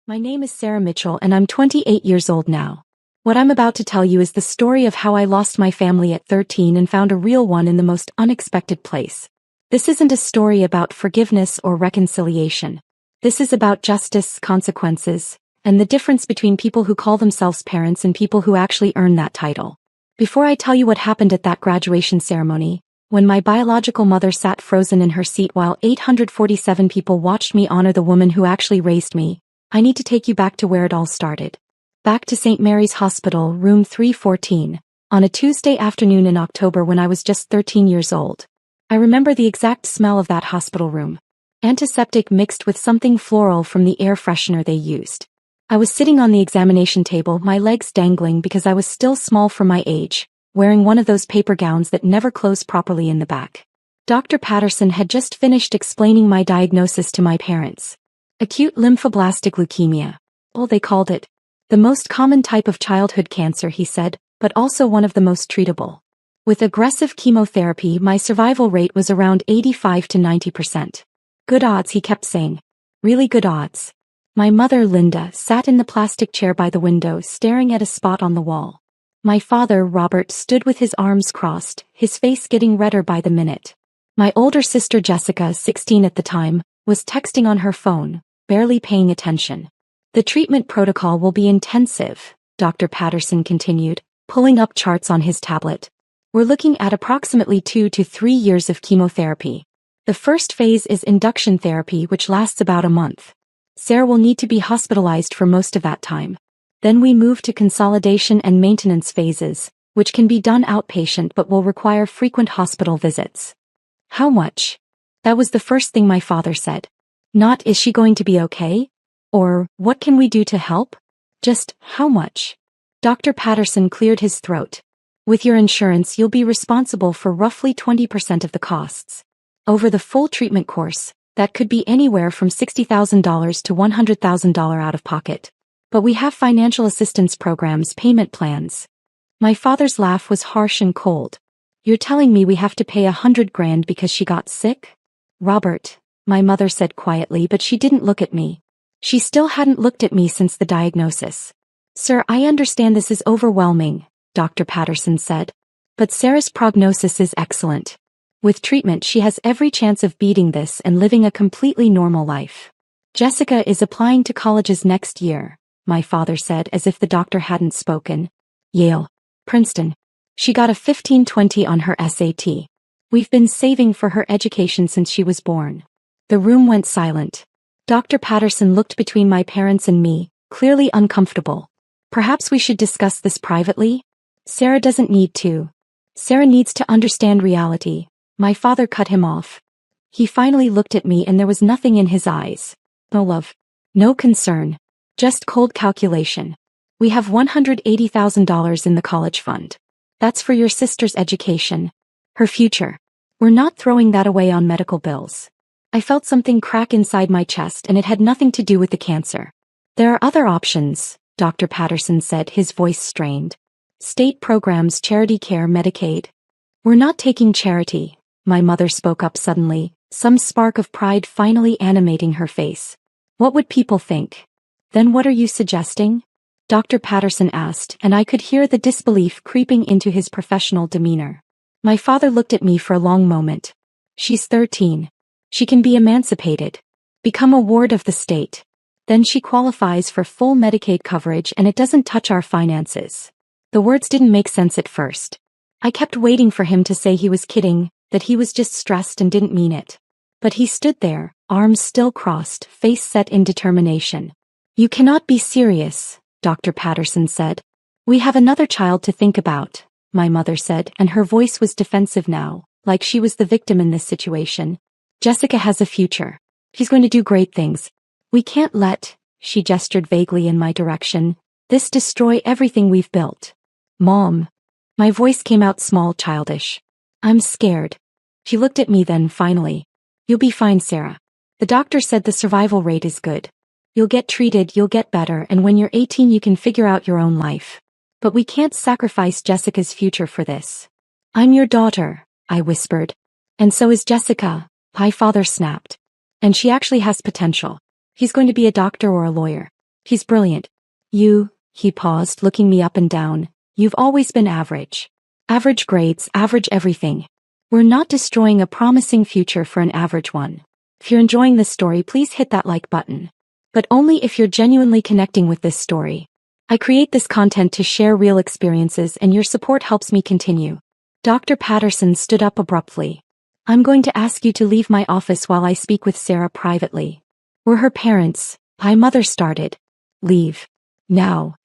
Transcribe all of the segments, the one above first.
My name is Sarah Mitchell and I'm 28 years old now. What I'm about to tell you is the story of how I lost my family at 13 and found a real one in the most unexpected place. This isn't a story about forgiveness or reconciliation. This is about justice, consequences, and the difference between people who call themselves parents and people who actually earn that title. Before I tell you what happened at that graduation ceremony, when my biological mother sat frozen in her seat while 847 people watched me honor the woman who actually raised me, I need to take you back to where it all started. Back to St. Mary's Hospital, room 314, on a Tuesday afternoon in October when I was just 13 years old. I remember the exact smell of that hospital room. Antiseptic mixed with something floral from the air freshener they used. I was sitting on the examination table, my legs dangling because I was still small for my age, wearing one of those paper gowns that never close properly in the back. Dr. Patterson had just finished explaining my diagnosis to my parents. Acute lymphoblastic leukemia. Well, they called it. The most common type of childhood cancer, he said, but also one of the most treatable. With aggressive chemotherapy, my survival rate was around 85 to 90%. Good odds, he kept saying. Really good odds. My mother, Linda, sat in the plastic chair by the window, staring at a spot on the wall. My father, Robert, stood with his arms crossed, his face getting redder by the minute. My older sister, Jessica, 16 at the time, was texting on her phone, barely paying attention. The treatment protocol will be intensive, Dr. Patterson continued, pulling up charts on his tablet. We're looking at approximately 2 to 3 years of chemotherapy. The first phase is induction therapy, which lasts about a month. Sarah will need to be hospitalized for most of that time. Then we move to consolidation and maintenance phases, which can be done outpatient but will require frequent hospital visits. How much? That was the first thing my father said. Not, is she going to be okay? Or, what can we do to help? Just, how much? Dr. Patterson cleared his throat. With your insurance, you'll be responsible for roughly 20% of the costs. Over the full treatment course, that could be anywhere from $60,000 to $100,000 out of pocket. But we have financial assistance programs, payment plans. My father's laugh was harsh and cold. You're telling me we have to pay $100,000 because she got sick? Robert, my mother said quietly, but she didn't look at me. She still hadn't looked at me since the diagnosis. Sir, I understand this is overwhelming, Dr. Patterson said. But Sarah's prognosis is excellent. With treatment, she has every chance of beating this and living a completely normal life. Jessica is applying to colleges next year, my father said as if the doctor hadn't spoken. Yale. Princeton. She got a 1520 on her SAT. We've been saving for her education since she was born. The room went silent. Dr. Patterson looked between my parents and me, clearly uncomfortable. Perhaps we should discuss this privately? Sarah doesn't need to. Sarah needs to understand reality. My father cut him off. He finally looked at me and there was nothing in his eyes. No love. No concern. Just cold calculation. We have $180,000 in the college fund. That's for your sister's education. Her future. We're not throwing that away on medical bills. I felt something crack inside my chest and it had nothing to do with the cancer. There are other options, Dr. Patterson said, his voice strained. State programs, charity care, Medicaid. We're not taking charity, my mother spoke up suddenly, some spark of pride finally animating her face. What would people think? Then what are you suggesting? Dr. Patterson asked, and I could hear the disbelief creeping into his professional demeanor. My father looked at me for a long moment. She's 13. She can be emancipated. Become a ward of the state. Then she qualifies for full Medicaid coverage and it doesn't touch our finances. The words didn't make sense at first. I kept waiting for him to say he was kidding, that he was just stressed and didn't mean it. But he stood there, arms still crossed, face set in determination. You cannot be serious, Dr. Patterson said. We have another child to think about, my mother said, and her voice was defensive now, like she was the victim in this situation. Jessica has a future. She's going to do great things. We can't let, she gestured vaguely in my direction, this destroy everything we've built. Mom. My voice came out small, childish. I'm scared. She looked at me then, finally. You'll be fine, Sarah. The doctor said the survival rate is good. You'll get treated, you'll get better, and when you're 18 you can figure out your own life. But we can't sacrifice Jessica's future for this. I'm your daughter, I whispered. And so is Jessica, my father snapped. And she actually has potential. He's going to be a doctor or a lawyer. He's brilliant. He paused, looking me up and down. You've always been average. Average grades, average everything. We're not destroying a promising future for an average one. If you're enjoying this story, please hit that like button. But only if you're genuinely connecting with this story. I create this content to share real experiences, and your support helps me continue. Dr. Patterson stood up abruptly. I'm going to ask you to leave my office while I speak with Sarah privately. We're her parents. My mother started. Leave. Now.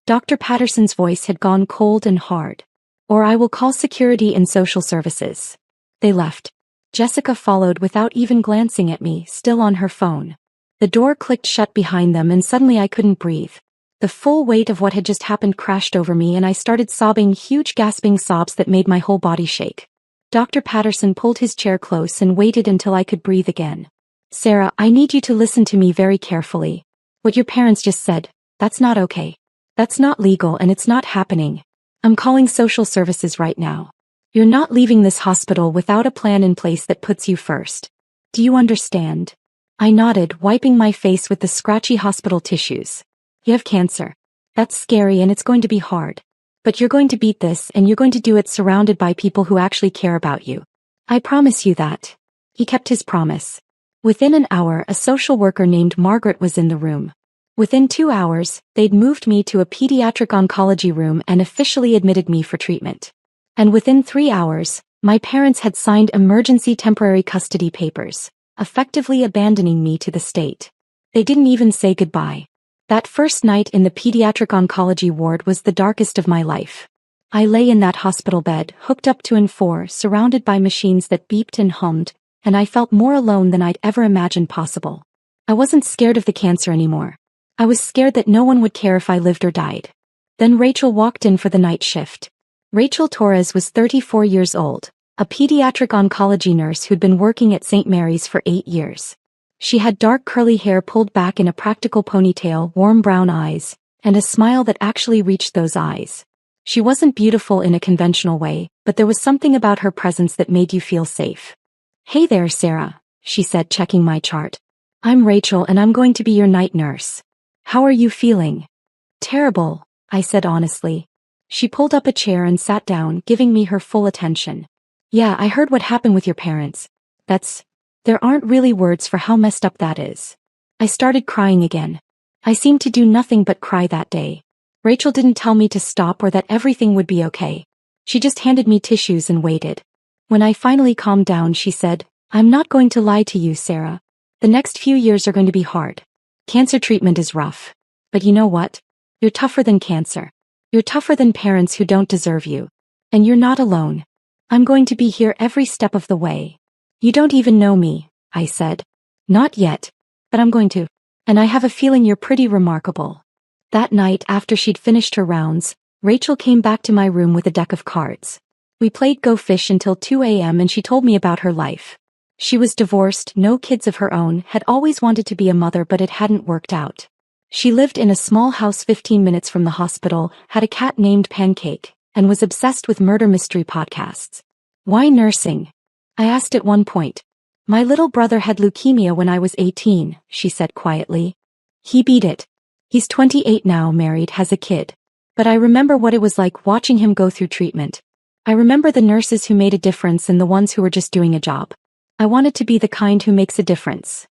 Dr. Patterson's voice had gone cold and hard. Or I will call security and social services. They left. Jessica followed without even glancing at me, still on her phone. The door clicked shut behind them and suddenly I couldn't breathe. The full weight of what had just happened crashed over me and I started sobbing, huge gasping sobs that made my whole body shake. Dr. Patterson pulled his chair close and waited until I could breathe again. Sarah, I need you to listen to me very carefully. What your parents just said, that's not okay. That's not legal and it's not happening. I'm calling social services right now. You're not leaving this hospital without a plan in place that puts you first. Do you understand? I nodded, wiping my face with the scratchy hospital tissues. You have cancer. That's scary and it's going to be hard. But you're going to beat this and you're going to do it surrounded by people who actually care about you. I promise you that. He kept his promise. Within an hour, a social worker named Margaret was in the room. Within 2 hours, they'd moved me to a pediatric oncology room and officially admitted me for treatment. And within 3 hours, my parents had signed emergency temporary custody papers, effectively abandoning me to the state. They didn't even say goodbye. That first night in the pediatric oncology ward was the darkest of my life. I lay in that hospital bed, hooked up to N4, surrounded by machines that beeped and hummed, and I felt more alone than I'd ever imagined possible. I wasn't scared of the cancer anymore. I was scared that no one would care if I lived or died. Then Rachel walked in for the night shift. Rachel Torres was 34 years old, a pediatric oncology nurse who'd been working at St. Mary's for 8 years. She had dark curly hair pulled back in a practical ponytail, warm brown eyes, and a smile that actually reached those eyes. She wasn't beautiful in a conventional way, but there was something about her presence that made you feel safe. Hey there, Sarah, she said, checking my chart. I'm Rachel and I'm going to be your night nurse. How are you feeling? Terrible, I said honestly. She pulled up a chair and sat down, giving me her full attention. Yeah, I heard what happened with your parents. There aren't really words for how messed up that is. I started crying again. I seemed to do nothing but cry that day. Rachel didn't tell me to stop or that everything would be okay. She just handed me tissues and waited. When I finally calmed down, she said, I'm not going to lie to you, Sarah. The next few years are going to be hard. Cancer treatment is rough. But you know what? You're tougher than cancer. You're tougher than parents who don't deserve you. And you're not alone. I'm going to be here every step of the way. You don't even know me, I said. Not yet. But I'm going to. And I have a feeling you're pretty remarkable. That night, after she'd finished her rounds, Rachel came back to my room with a deck of cards. We played Go Fish until 2 a.m. and she told me about her life. She was divorced, no kids of her own, had always wanted to be a mother but it hadn't worked out. She lived in a small house 15 minutes from the hospital, had a cat named Pancake, and was obsessed with murder mystery podcasts. Why nursing? I asked at one point. My little brother had leukemia when I was 18, she said quietly. He beat it. He's 28 now, married, has a kid. But I remember what it was like watching him go through treatment. I remember the nurses who made a difference and the ones who were just doing a job. I wanted to be the kind who makes a difference.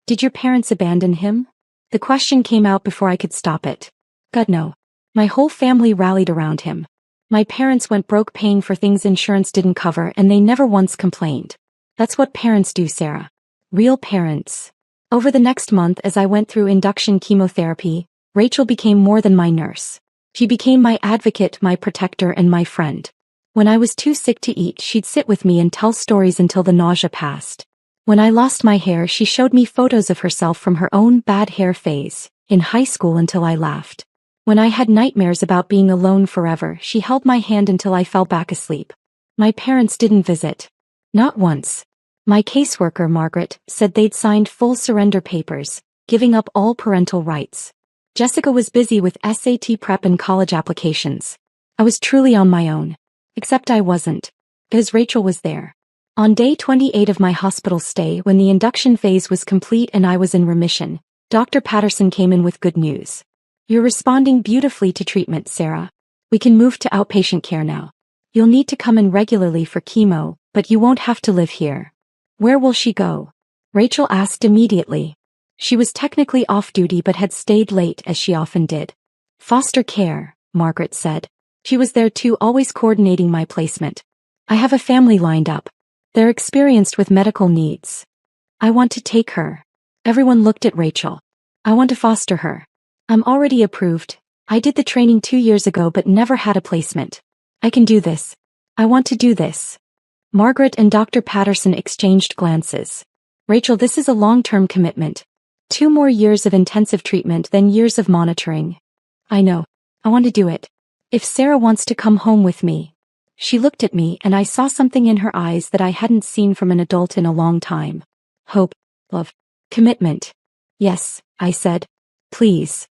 Did your parents abandon him? The question came out before I could stop it. God, no. My whole family rallied around him. My parents went broke paying for things insurance didn't cover and they never once complained. That's what parents do, Sarah. Real parents. Over the next month, as I went through induction chemotherapy, Rachel became more than my nurse. She became my advocate, my protector, and my friend. When I was too sick to eat, she'd sit with me and tell stories until the nausea passed. When I lost my hair, she showed me photos of herself from her own bad hair phase, in high school, until I laughed. When I had nightmares about being alone forever, she held my hand until I fell back asleep. My parents didn't visit. Not once. My caseworker, Margaret, said they'd signed full surrender papers, giving up all parental rights. Jessica was busy with SAT prep and college applications. I was truly on my own. Except I wasn't. Because Rachel was there. On day 28 of my hospital stay, when the induction phase was complete and I was in remission, Dr. Patterson came in with good news. You're responding beautifully to treatment, Sarah. We can move to outpatient care now. You'll need to come in regularly for chemo, but you won't have to live here. Where will she go? Rachel asked immediately. She was technically off duty but had stayed late as she often did. Foster care, Margaret said. She was there too, always coordinating my placement. I have a family lined up. They're experienced with medical needs. I want to take her. Everyone looked at Rachel. I want to foster her. I'm already approved. I did the training 2 years ago but never had a placement. I can do this. I want to do this. Margaret and Dr. Patterson exchanged glances. Rachel, this is a long-term commitment. 2 more years of intensive treatment, then years of monitoring. I know. I want to do it. If Sarah wants to come home with me. She looked at me and I saw something in her eyes that I hadn't seen from an adult in a long time. Hope, love, commitment. Yes, I said. Please.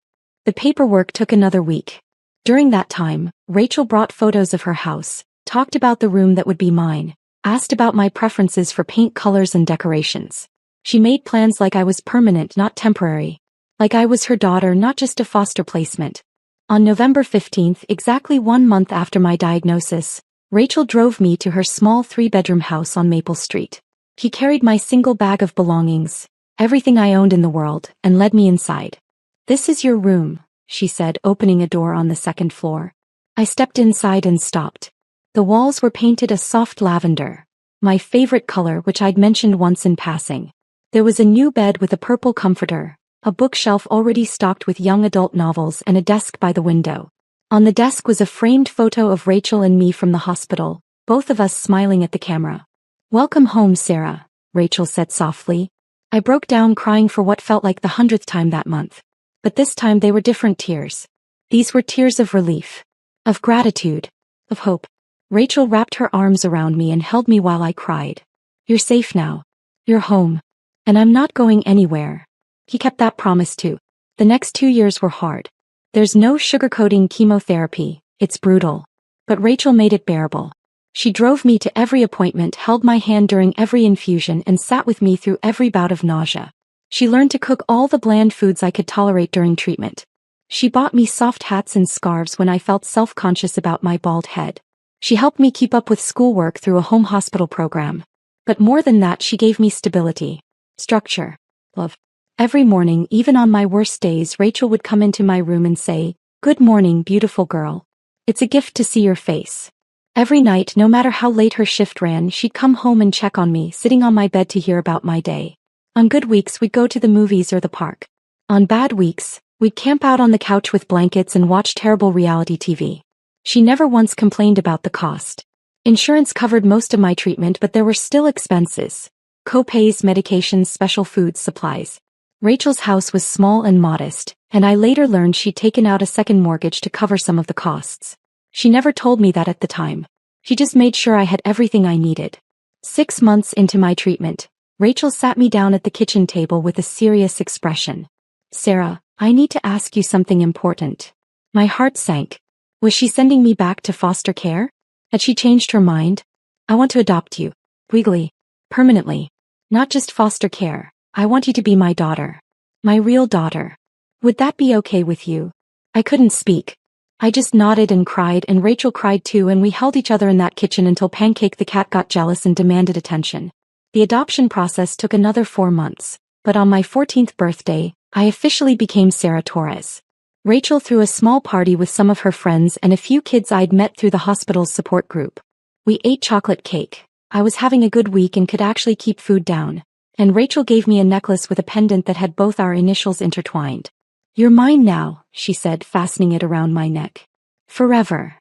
The paperwork took another week. During that time, Rachel brought photos of her house, talked about the room that would be mine, asked about my preferences for paint colors and decorations. She made plans like I was permanent, not temporary. Like I was her daughter, not just a foster placement. On November 15th, exactly 1 month after my diagnosis, Rachel drove me to her small 3-bedroom house on Maple Street. She carried my single bag of belongings, everything I owned in the world, and led me inside. This is your room, she said, opening a door on the 2nd floor. I stepped inside and stopped. The walls were painted a soft lavender, my favorite color, which I'd mentioned once in passing. There was a new bed with a purple comforter, a bookshelf already stocked with young adult novels, and a desk by the window. On the desk was a framed photo of Rachel and me from the hospital, both of us smiling at the camera. Welcome home, Sarah, Rachel said softly. I broke down crying for what felt like the 100th time that month. But this time they were different tears. These were tears of relief, of gratitude, of hope. Rachel wrapped her arms around me and held me while I cried. You're safe now. You're home. And I'm not going anywhere. He kept that promise too. The next 2 years were hard. There's no sugarcoating chemotherapy, it's brutal. But Rachel made it bearable. She drove me to every appointment, held my hand during every infusion, and sat with me through every bout of nausea. She learned to cook all the bland foods I could tolerate during treatment. She bought me soft hats and scarves when I felt self-conscious about my bald head. She helped me keep up with schoolwork through a home hospital program. But more than that, she gave me stability, structure, love. Every morning, even on my worst days, Rachel would come into my room and say, "Good morning, beautiful girl. It's a gift to see your face." Every night, no matter how late her shift ran, she'd come home and check on me, sitting on my bed to hear about my day. On good weeks, we'd go to the movies or the park. On bad weeks, we'd camp out on the couch with blankets and watch terrible reality TV. She never once complained about the cost. Insurance covered most of my treatment, but there were still expenses. Co-pays, medications, special foods, supplies. Rachel's house was small and modest, and I later learned she'd taken out a second mortgage to cover some of the costs. She never told me that at the time. She just made sure I had everything I needed. 6 months into my treatment, Rachel sat me down at the kitchen table with a serious expression. "Sarah, I need to ask you something important." My heart sank. Was she sending me back to foster care? Had she changed her mind? "I want to adopt you. Legally. Permanently. Not just foster care. I want you to be my daughter. My real daughter. Would that be okay with you?" I couldn't speak. I just nodded and cried, and Rachel cried too, and we held each other in that kitchen until Pancake the cat got jealous and demanded attention. The adoption process took another 4 months, but on my 14th birthday, I officially became Sarah Torres. Rachel threw a small party with some of her friends and a few kids I'd met through the hospital's support group. We ate chocolate cake. I was having a good week and could actually keep food down. And Rachel gave me a necklace with a pendant that had both our initials intertwined. "You're mine now," she said, fastening it around my neck. "Forever."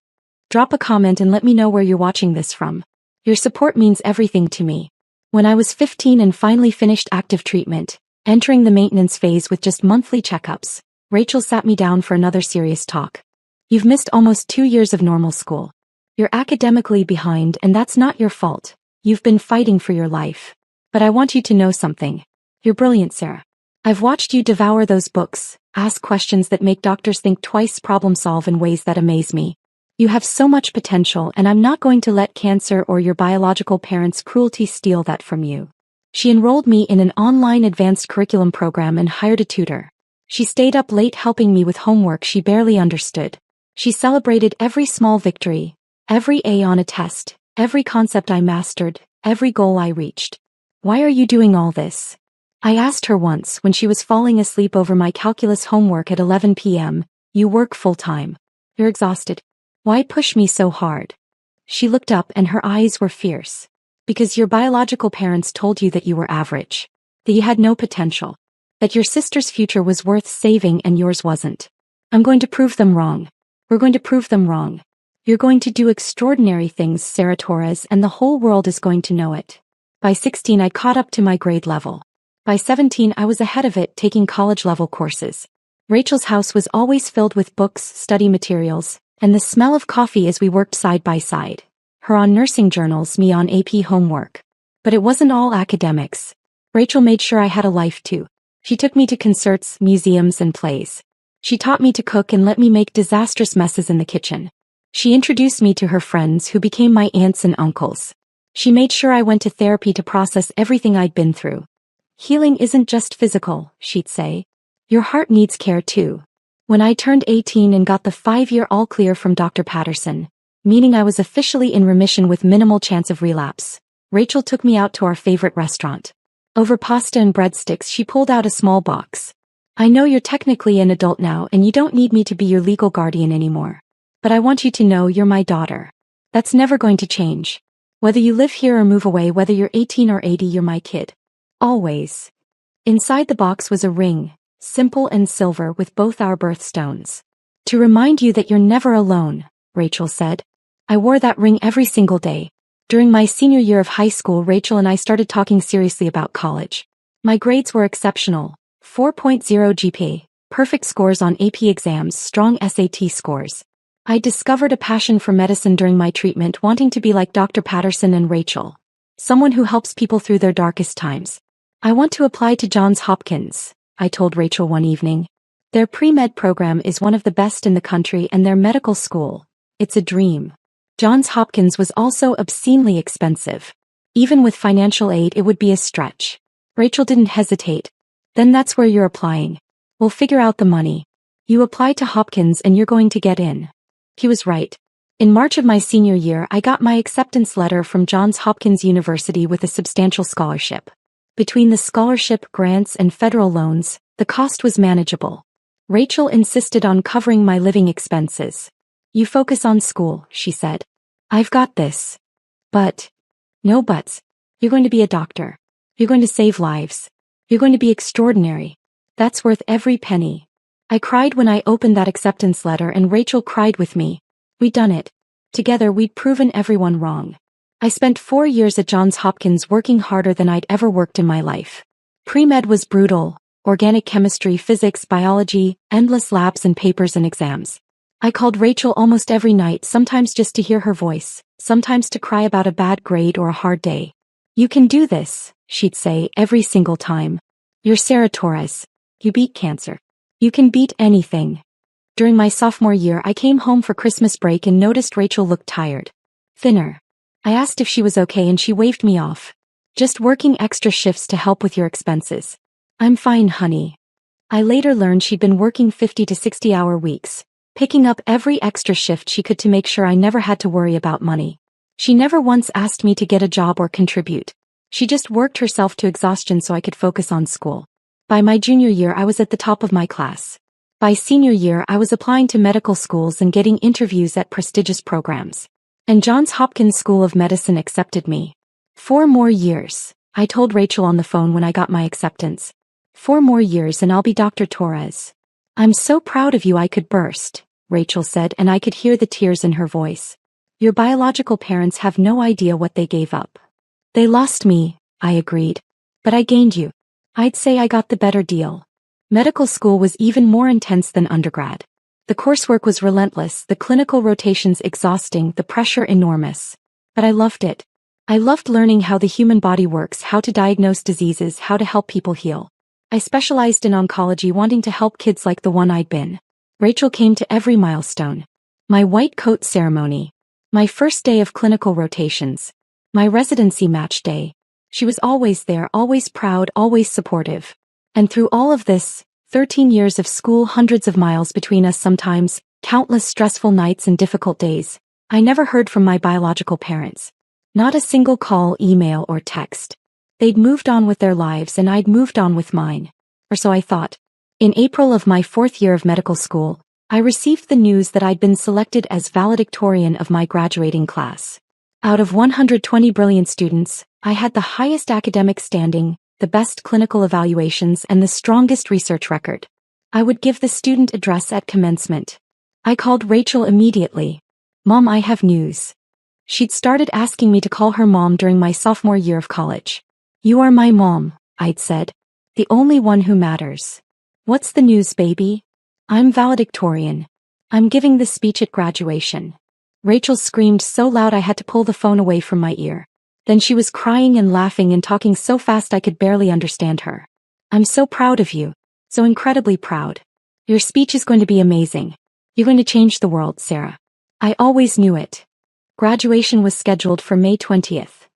Drop a comment and let me know where you're watching this from. Your support means everything to me. When I was 15 and finally finished active treatment, entering the maintenance phase with just monthly checkups, Rachel sat me down for another serious talk. "You've missed almost 2 years of normal school. You're academically behind, and that's not your fault. You've been fighting for your life. But I want you to know something. You're brilliant, Sarah. I've watched you devour those books, ask questions that make doctors think twice, problem solve in ways that amaze me. You have so much potential, and I'm not going to let cancer or your biological parents' cruelty steal that from you." She enrolled me in an online advanced curriculum program and hired a tutor. She stayed up late helping me with homework she barely understood. She celebrated every small victory, every A on a test, every concept I mastered, every goal I reached. "Why are you doing all this?" I asked her once when she was falling asleep over my calculus homework at 11 p.m. "You work full-time. You're exhausted. Why push me so hard?" She looked up and her eyes were fierce. "Because your biological parents told you that you were average, that you had no potential, that your sister's future was worth saving and yours wasn't. I'm going to prove them wrong. We're going to prove them wrong. You're going to do extraordinary things, Sarah Torres, and the whole world is going to know it." By 16 I caught up to my grade level. By 17 I was ahead of it, taking college-level courses. Rachel's house was always filled with books, study materials, and the smell of coffee as we worked side by side. Her on nursing journals, me on AP homework. But it wasn't all academics. Rachel made sure I had a life too. She took me to concerts, museums, and plays. She taught me to cook and let me make disastrous messes in the kitchen. She introduced me to her friends who became my aunts and uncles. She made sure I went to therapy to process everything I'd been through. "Healing isn't just physical," she'd say. "Your heart needs care too." When I turned 18 and got the 5-year all-clear from Dr. Patterson, meaning I was officially in remission with minimal chance of relapse, Rachel took me out to our favorite restaurant. Over pasta and breadsticks she pulled out a small box. "I know you're technically an adult now and you don't need me to be your legal guardian anymore. But I want you to know you're my daughter. That's never going to change. Whether you live here or move away, whether you're 18 or 80, you're my kid. Always." Inside the box was a ring, simple and silver with both our birthstones. "To remind you that you're never alone," Rachel said. I wore that ring every single day. During my senior year of high school, Rachel and I started talking seriously about college. My grades were exceptional. 4.0 GPA, perfect scores on AP exams, strong SAT scores. I discovered a passion for medicine during my treatment, wanting to be like Dr. Patterson and Rachel. Someone who helps people through their darkest times. "I want to apply to Johns Hopkins," I told Rachel one evening. "Their pre-med program is one of the best in the country and their medical school. It's a dream." Johns Hopkins was also obscenely expensive. Even with financial aid, it would be a stretch. Rachel didn't hesitate. "Then that's where you're applying. We'll figure out the money. You apply to Hopkins and you're going to get in." He was right. In March of my senior year, I got my acceptance letter from Johns Hopkins University with a substantial scholarship. Between the scholarship, grants, and federal loans, the cost was manageable. Rachel insisted on covering my living expenses. "You focus on school," she said. "I've got this." "But." "No buts. You're going to be a doctor. You're going to save lives. You're going to be extraordinary. That's worth every penny." I cried when I opened that acceptance letter and Rachel cried with me. We'd done it. Together we'd proven everyone wrong. I spent 4 years at Johns Hopkins working harder than I'd ever worked in my life. Pre-med was brutal. Organic chemistry, physics, biology, endless labs and papers and exams. I called Rachel almost every night, sometimes just to hear her voice, sometimes to cry about a bad grade or a hard day. "You can do this," she'd say every single time. "You're Sarah Torres. You beat cancer. You can beat anything." During my sophomore year, I came home for Christmas break and noticed Rachel looked tired. Thinner. I asked if she was okay and she waved me off. "Just working extra shifts to help with your expenses." "I'm fine, honey." I later learned she'd been working 50 to 60-hour weeks, picking up every extra shift she could to make sure I never had to worry about money. She never once asked me to get a job or contribute. She just worked herself to exhaustion so I could focus on school. By my junior year, I was at the top of my class. By senior year, I was applying to medical schools and getting interviews at prestigious programs. And Johns Hopkins School of Medicine accepted me. 4 more years, I told Rachel on the phone when I got my acceptance. 4 more years and I'll be Dr. Torres. "I'm so proud of you," I could burst, Rachel said, and I could hear the tears in her voice. "Your biological parents have no idea what they gave up." "They lost me," I agreed. "But I gained you." I'd say I got the better deal. Medical school was even more intense than undergrad. The coursework was relentless, the clinical rotations exhausting, the pressure enormous. But I loved it. I loved learning how the human body works, how to diagnose diseases, how to help people heal. I specialized in oncology, wanting to help kids like the one I'd been. Rachel came to every milestone. My white coat ceremony. My first day of clinical rotations. My residency match day. She was always there, always proud, always supportive. And through all of this, 13 years of school, hundreds of miles between us sometimes, countless stressful nights and difficult days, I never heard from my biological parents. Not a single call, email, or text. They'd moved on with their lives and I'd moved on with mine. Or so I thought. In April of my 4th year of medical school, I received the news that I'd been selected as valedictorian of my graduating class. Out of 120 brilliant students, I had the highest academic standing, the best clinical evaluations, and the strongest research record. I would give the student address at commencement. I called Rachel immediately. "Mom, I have news." She'd started asking me to call her mom during my sophomore year of college. "You are my mom," I'd said. "The only one who matters." "What's the news, baby?" "I'm valedictorian. I'm giving the speech at graduation." Rachel screamed so loud I had to pull the phone away from my ear. Then she was crying and laughing and talking so fast I could barely understand her. "I'm so proud of you. So incredibly proud. Your speech is going to be amazing. You're going to change the world, Sarah. I always knew it." Graduation was scheduled for May 20th.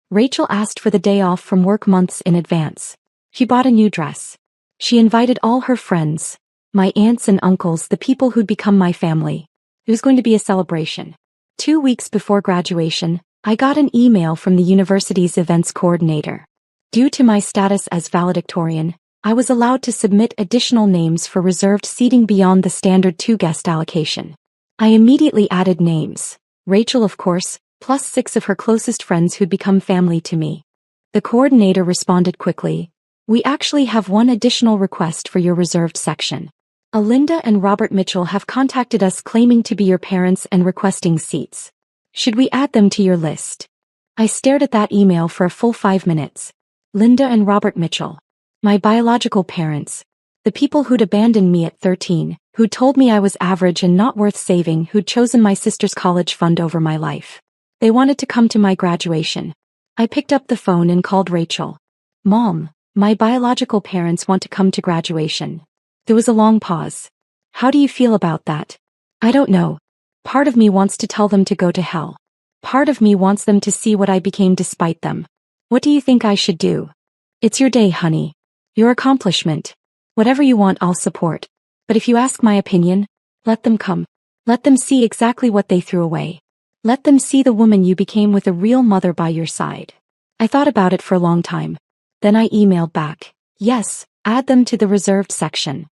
Rachel asked for the day off from work months in advance. She bought a new dress. She invited all her friends, my aunts and uncles, the people who'd become my family. It was going to be a celebration. 2 weeks before graduation, I got an email from the university's events coordinator. Due to my status as valedictorian, I was allowed to submit additional names for reserved seating beyond the standard 2-guest allocation. I immediately added names. Rachel, of course, plus 6 of her closest friends who'd become family to me. The coordinator responded quickly. "We actually have one additional request for your reserved section. Alinda and Robert Mitchell have contacted us claiming to be your parents and requesting seats. Should we add them to your list?" I stared at that email for a full 5 minutes. Linda and Robert Mitchell. My biological parents. The people who'd abandoned me at 13, who'd told me I was average and not worth saving, who'd chosen my sister's college fund over my life. They wanted to come to my graduation. I picked up the phone and called Rachel. "Mom, my biological parents want to come to graduation." There was a long pause. "How do you feel about that?" "I don't know. Part of me wants to tell them to go to hell. Part of me wants them to see what I became despite them. What do you think I should do?" "It's your day, honey. Your accomplishment. Whatever you want, I'll support. But if you ask my opinion, let them come. Let them see exactly what they threw away. Let them see the woman you became with a real mother by your side." I thought about it for a long time. Then I emailed back. "Yes, add them to the reserved section."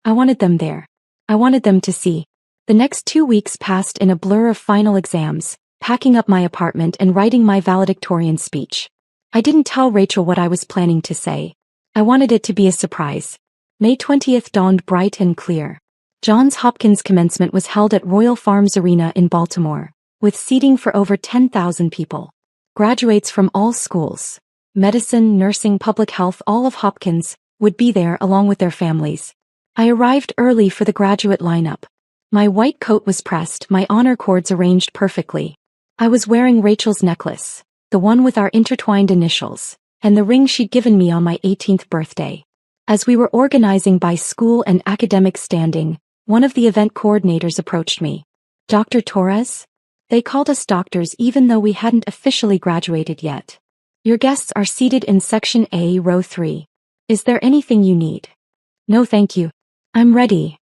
I wanted them there. I wanted them to see. The next 2 weeks passed in a blur of final exams, packing up my apartment and writing my valedictorian speech. I didn't tell Rachel what I was planning to say. I wanted it to be a surprise. May 20th dawned bright and clear. Johns Hopkins commencement was held at Royal Farms Arena in Baltimore, with seating for over 10,000 people. Graduates from all schools, medicine, nursing, public health, all of Hopkins, would be there along with their families. I arrived early for the graduate lineup. My white coat was pressed, my honor cords arranged perfectly. I was wearing Rachel's necklace, the one with our intertwined initials, and the ring she'd given me on my 18th birthday. As we were organizing by school and academic standing, one of the event coordinators approached me. "Dr. Torres?" They called us doctors even though we hadn't officially graduated yet. "Your guests are seated in Section A, Row 3. Is there anything you need?" "No, thank you. I'm ready."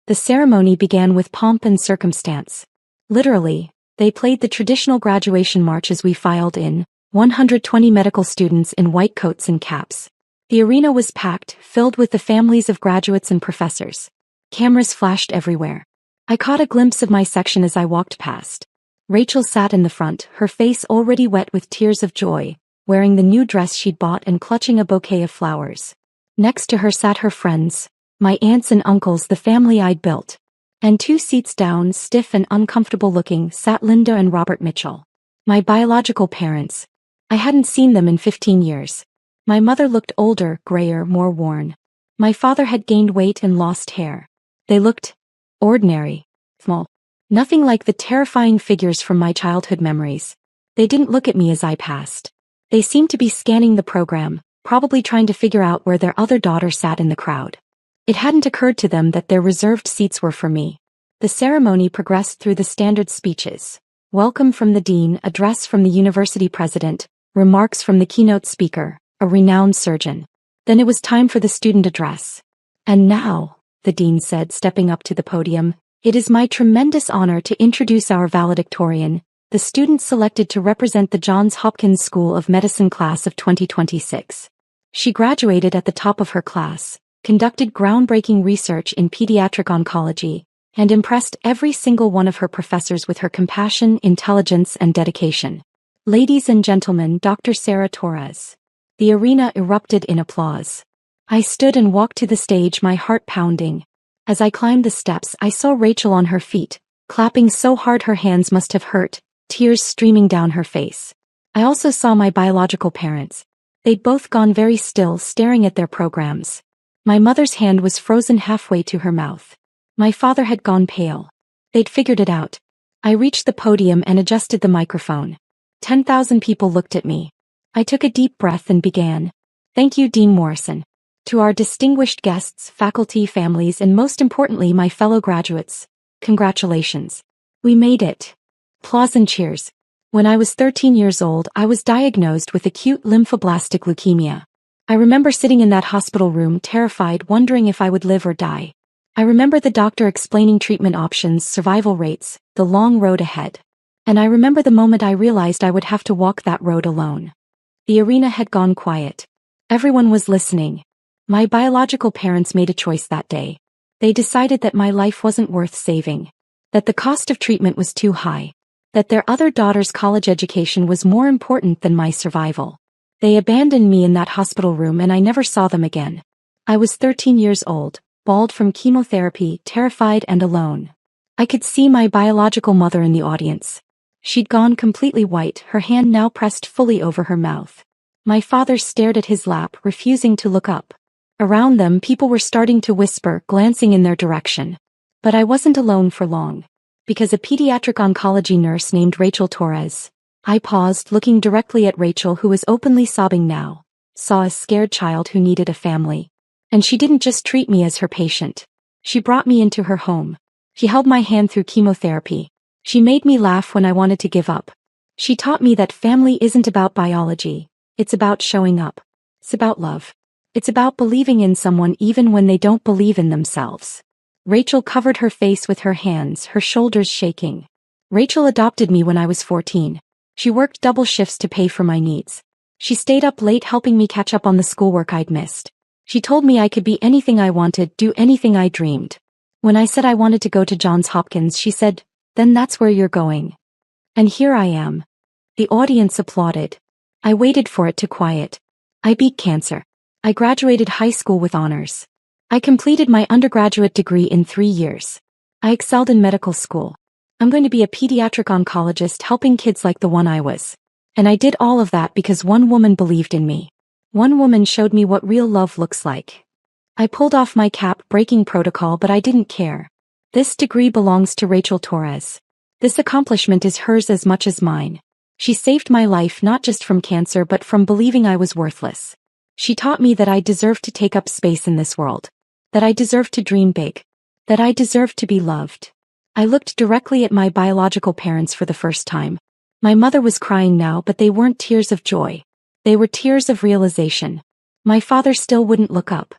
The ceremony began with pomp and circumstance. Literally, they played the traditional graduation march as we filed in, 120 medical students in white coats and caps. The arena was packed, filled with the families of graduates and professors. Cameras flashed everywhere. I caught a glimpse of my section as I walked past. Rachel sat in the front, her face already wet with tears of joy, wearing the new dress she'd bought and clutching a bouquet of flowers. Next to her sat her friends, my aunts and uncles, the family I'd built. And 2 seats down, stiff and uncomfortable looking, sat Linda and Robert Mitchell. My biological parents. I hadn't seen them in 15 years. My mother looked older, grayer, more worn. My father had gained weight and lost hair. They looked ordinary, small. Nothing like the terrifying figures from my childhood memories. They didn't look at me as I passed. They seemed to be scanning the program, probably trying to figure out where their other daughter sat in the crowd. It hadn't occurred to them that their reserved seats were for me. The ceremony progressed through the standard speeches. Welcome from the dean, address from the university president, remarks from the keynote speaker, a renowned surgeon. Then it was time for the student address. And now, the dean said, stepping up to the podium, it is my tremendous honor to introduce our valedictorian, the student selected to represent the Johns Hopkins School of Medicine class of 2026. She graduated at the top of her class, conducted groundbreaking research in pediatric oncology, and impressed every single one of her professors with her compassion, intelligence, and dedication. Ladies and gentlemen, Dr. Sarah Torres. The arena erupted in applause. I stood and walked to the stage, my heart pounding. As I climbed the steps, I saw Rachel on her feet, clapping so hard her hands must have hurt, tears streaming down her face. I also saw my biological parents. They'd both gone very still, staring at their programs. My mother's hand was frozen halfway to her mouth. My father had gone pale. They'd figured it out. I reached the podium and adjusted the microphone. 10,000 people looked at me. I took a deep breath and began. Thank you, Dean Morrison. To our distinguished guests, faculty, families, and most importantly, my fellow graduates, congratulations. We made it. Applause and cheers. When I was 13 years old, I was diagnosed with acute lymphoblastic leukemia. I remember sitting in that hospital room, terrified, wondering if I would live or die. I remember the doctor explaining treatment options, survival rates, the long road ahead. And I remember the moment I realized I would have to walk that road alone. The arena had gone quiet. Everyone was listening. My biological parents made a choice that day. They decided that my life wasn't worth saving. That the cost of treatment was too high. That their other daughter's college education was more important than my survival. They abandoned me in that hospital room and I never saw them again. I was 13 years old, bald from chemotherapy, terrified and alone. I could see my biological mother in the audience. She'd gone completely white, her hand now pressed fully over her mouth. My father stared at his lap, refusing to look up. Around them, people were starting to whisper, glancing in their direction. But I wasn't alone for long. Because a pediatric oncology nurse named Rachel Torres. I paused, looking directly at Rachel, who was openly sobbing now. Saw a scared child who needed a family. And she didn't just treat me as her patient. She brought me into her home. She held my hand through chemotherapy. She made me laugh when I wanted to give up. She taught me that family isn't about biology. It's about showing up. It's about love. It's about believing in someone even when they don't believe in themselves. Rachel covered her face with her hands, her shoulders shaking. Rachel adopted me when I was 14. She worked double shifts to pay for my needs. She stayed up late helping me catch up on the schoolwork I'd missed. She told me I could be anything I wanted, do anything I dreamed. When I said I wanted to go to Johns Hopkins, she said, "Then that's where you're going." And here I am. The audience applauded. I waited for it to quiet. I beat cancer. I graduated high school with honors. I completed my undergraduate degree in 3 years. I excelled in medical school. I'm going to be a pediatric oncologist helping kids like the one I was. And I did all of that because one woman believed in me. One woman showed me what real love looks like. I pulled off my cap, breaking protocol, but I didn't care. This degree belongs to Rachel Torres. This accomplishment is hers as much as mine. She saved my life not just from cancer but from believing I was worthless. She taught me that I deserved to take up space in this world. That I deserved to dream big. That I deserved to be loved. I looked directly at my biological parents for the first time. My mother was crying now, but they weren't tears of joy. They were tears of realization. My father still wouldn't look up.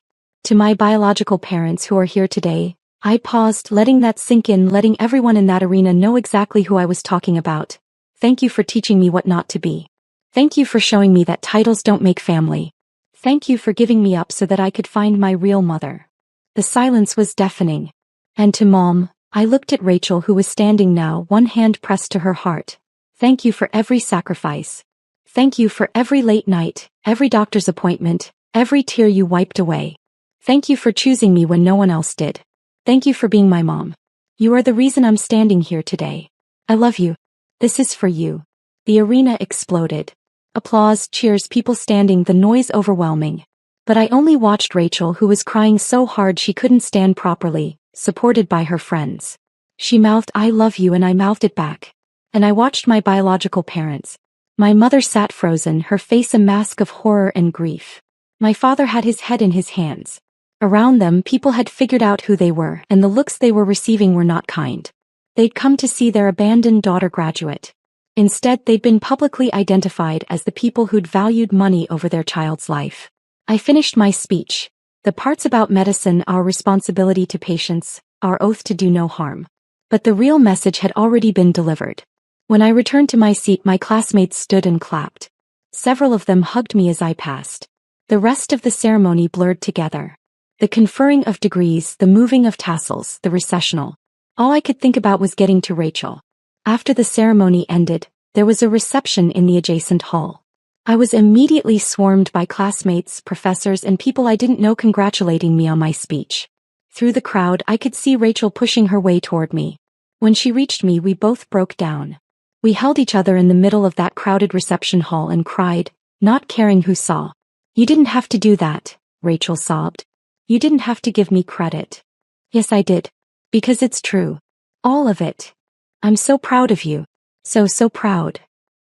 To my biological parents who are here today, I paused, letting that sink in, letting everyone in that arena know exactly who I was talking about. Thank you for teaching me what not to be. Thank you for showing me that titles don't make family. Thank you for giving me up so that I could find my real mother. The silence was deafening. And to Mom, I looked at Rachel, who was standing now, one hand pressed to her heart. Thank you for every sacrifice. Thank you for every late night, every doctor's appointment, every tear you wiped away. Thank you for choosing me when no one else did. Thank you for being my mom. You are the reason I'm standing here today. I love you. This is for you. The arena exploded. Applause, cheers, people standing, the noise overwhelming. But I only watched Rachel, who was crying so hard she couldn't stand properly, supported by her friends. She mouthed, "I love you," and I mouthed it back. And I watched my biological parents. My mother sat frozen, her face a mask of horror and grief. My father had his head in his hands. Around them, people had figured out who they were, and the looks they were receiving were not kind. They'd come to see their abandoned daughter graduate. Instead, they'd been publicly identified as the people who'd valued money over their child's life. I finished my speech. The parts about medicine, our responsibility to patients, our oath to do no harm. But the real message had already been delivered. When I returned to my seat, my classmates stood and clapped. Several of them hugged me as I passed. The rest of the ceremony blurred together. The conferring of degrees, the moving of tassels, the recessional. All I could think about was getting to Rachel. After the ceremony ended, there was a reception in the adjacent hall. I was immediately swarmed by classmates, professors, and people I didn't know congratulating me on my speech. Through the crowd, I could see Rachel pushing her way toward me. When she reached me, we both broke down. We held each other in the middle of that crowded reception hall and cried, not caring who saw. "You didn't have to do that," Rachel sobbed. "You didn't have to give me credit." "Yes, I did. Because it's true. All of it. I'm so proud of you. So proud."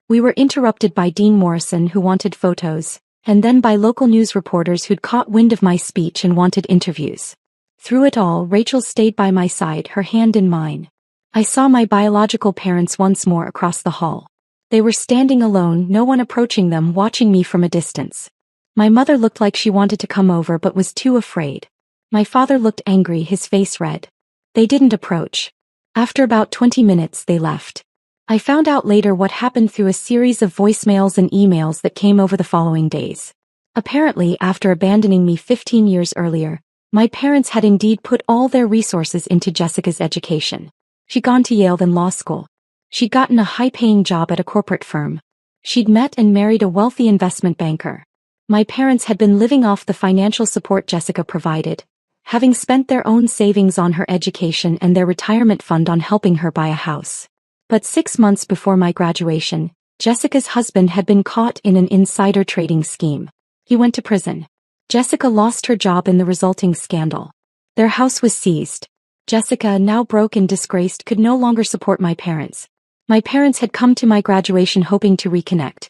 We were interrupted by Dean Morrison, who wanted photos, and then by local news reporters who'd caught wind of my speech and wanted interviews. Through it all, Rachel stayed by my side, her hand in mine. I saw my biological parents once more across the hall. They were standing alone, no one approaching them, watching me from a distance. My mother looked like she wanted to come over but was too afraid. My father looked angry, his face red. They didn't approach. After about 20 minutes, they left. I found out later what happened through a series of voicemails and emails that came over the following days. Apparently, after abandoning me 15 years earlier, my parents had indeed put all their resources into Jessica's education. She'd gone to Yale then law school. She'd gotten a high-paying job at a corporate firm. She'd met and married a wealthy investment banker. My parents had been living off the financial support Jessica provided, having spent their own savings on her education and their retirement fund on helping her buy a house. But 6 months before my graduation, Jessica's husband had been caught in an insider trading scheme. He went to prison. Jessica lost her job in the resulting scandal. Their house was seized. Jessica, now broke and disgraced, could no longer support my parents. My parents had come to my graduation hoping to reconnect.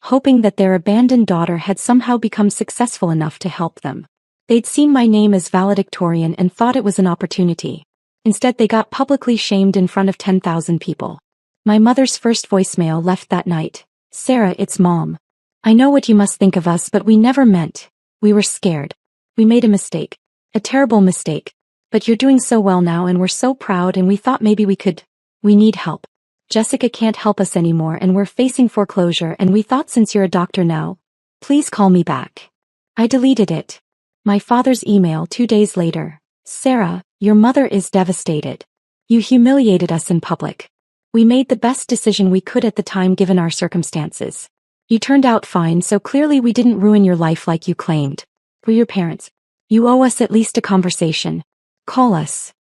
Hoping that their abandoned daughter had somehow become successful enough to help them. They'd seen my name as valedictorian and thought it was an opportunity. Instead, they got publicly shamed in front of 10,000 people. My mother's first voicemail left that night. "Sarah, it's Mom. I know what you must think of us, but we never meant. We were scared. We made a mistake. A terrible mistake. But you're doing so well now and we're so proud and we thought maybe we could. We need help. Jessica can't help us anymore and we're facing foreclosure and we thought since you're a doctor now, please call me back." I deleted it. My father's email 2 days later. "Sarah, your mother is devastated. You humiliated us in public. We made the best decision we could at the time given our circumstances. You turned out fine, so clearly we didn't ruin your life like you claimed. We're your parents. You owe us at least a conversation. Call us."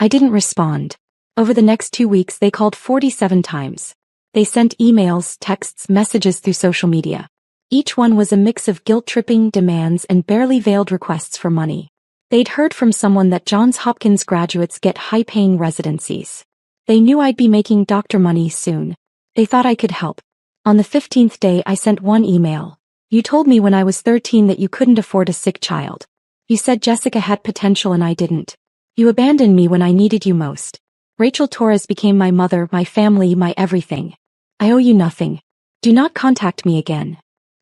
I didn't respond. Over the next 2 weeks they called 47 times. They sent emails, texts, messages through social media. Each one was a mix of guilt-tripping demands and barely veiled requests for money. They'd heard from someone that Johns Hopkins graduates get high-paying residencies. They knew I'd be making doctor money soon. They thought I could help. On the 15th day I sent one email. "You told me when I was 13 that you couldn't afford a sick child. You said Jessica had potential and I didn't. You abandoned me when I needed you most. Rachel Torres became my mother, my family, my everything. I owe you nothing. Do not contact me again."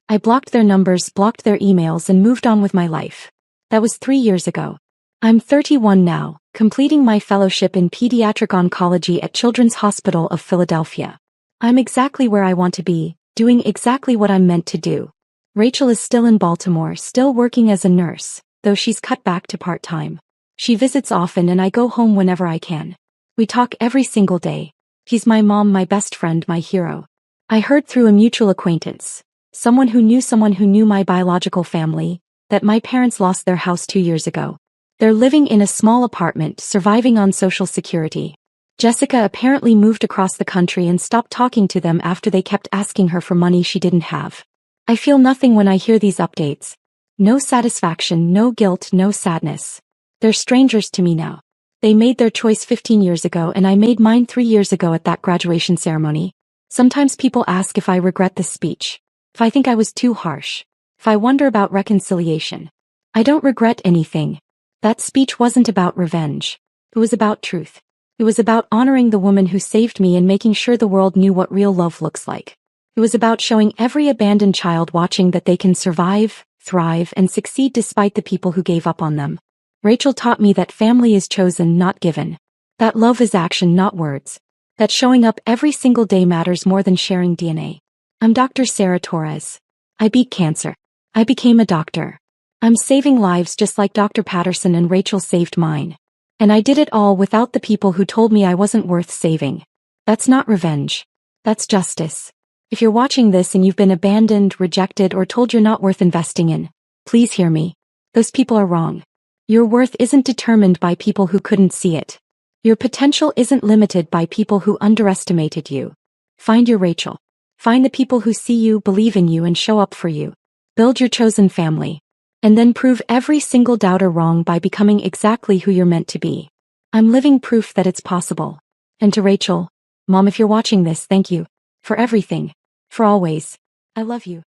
I blocked their numbers, blocked their emails, and moved on with my life. That was 3 years ago. I'm 31 now, completing my fellowship in pediatric oncology at Children's Hospital of Philadelphia. I'm exactly where I want to be, doing exactly what I'm meant to do. Rachel is still in Baltimore, still working as a nurse, though she's cut back to part-time. She visits often and I go home whenever I can. We talk every single day. She's my mom, my best friend, my hero. I heard through a mutual acquaintance, someone who knew my biological family, that my parents lost their house 2 years ago. They're living in a small apartment, surviving on Social Security. Jessica apparently moved across the country and stopped talking to them after they kept asking her for money she didn't have. I feel nothing when I hear these updates. No satisfaction, no guilt, no sadness. They're strangers to me now. They made their choice 15 years ago and I made mine 3 years ago at that graduation ceremony. Sometimes people ask if I regret this speech. If I think I was too harsh. If I wonder about reconciliation. I don't regret anything. That speech wasn't about revenge. It was about truth. It was about honoring the woman who saved me and making sure the world knew what real love looks like. It was about showing every abandoned child watching that they can survive, thrive, and succeed despite the people who gave up on them. Rachel taught me that family is chosen, not given. That love is action, not words. That showing up every single day matters more than sharing DNA. I'm Dr. Sarah Torres. I beat cancer. I became a doctor. I'm saving lives just like Dr. Patterson and Rachel saved mine. And I did it all without the people who told me I wasn't worth saving. That's not revenge. That's justice. If you're watching this and you've been abandoned, rejected, or told you're not worth investing in, please hear me. Those people are wrong. Your worth isn't determined by people who couldn't see it. Your potential isn't limited by people who underestimated you. Find your Rachel. Find the people who see you, believe in you, and show up for you. Build your chosen family. And then prove every single doubter wrong by becoming exactly who you're meant to be. I'm living proof that it's possible. And to Rachel, Mom, if you're watching this, thank you. For everything. For always. I love you.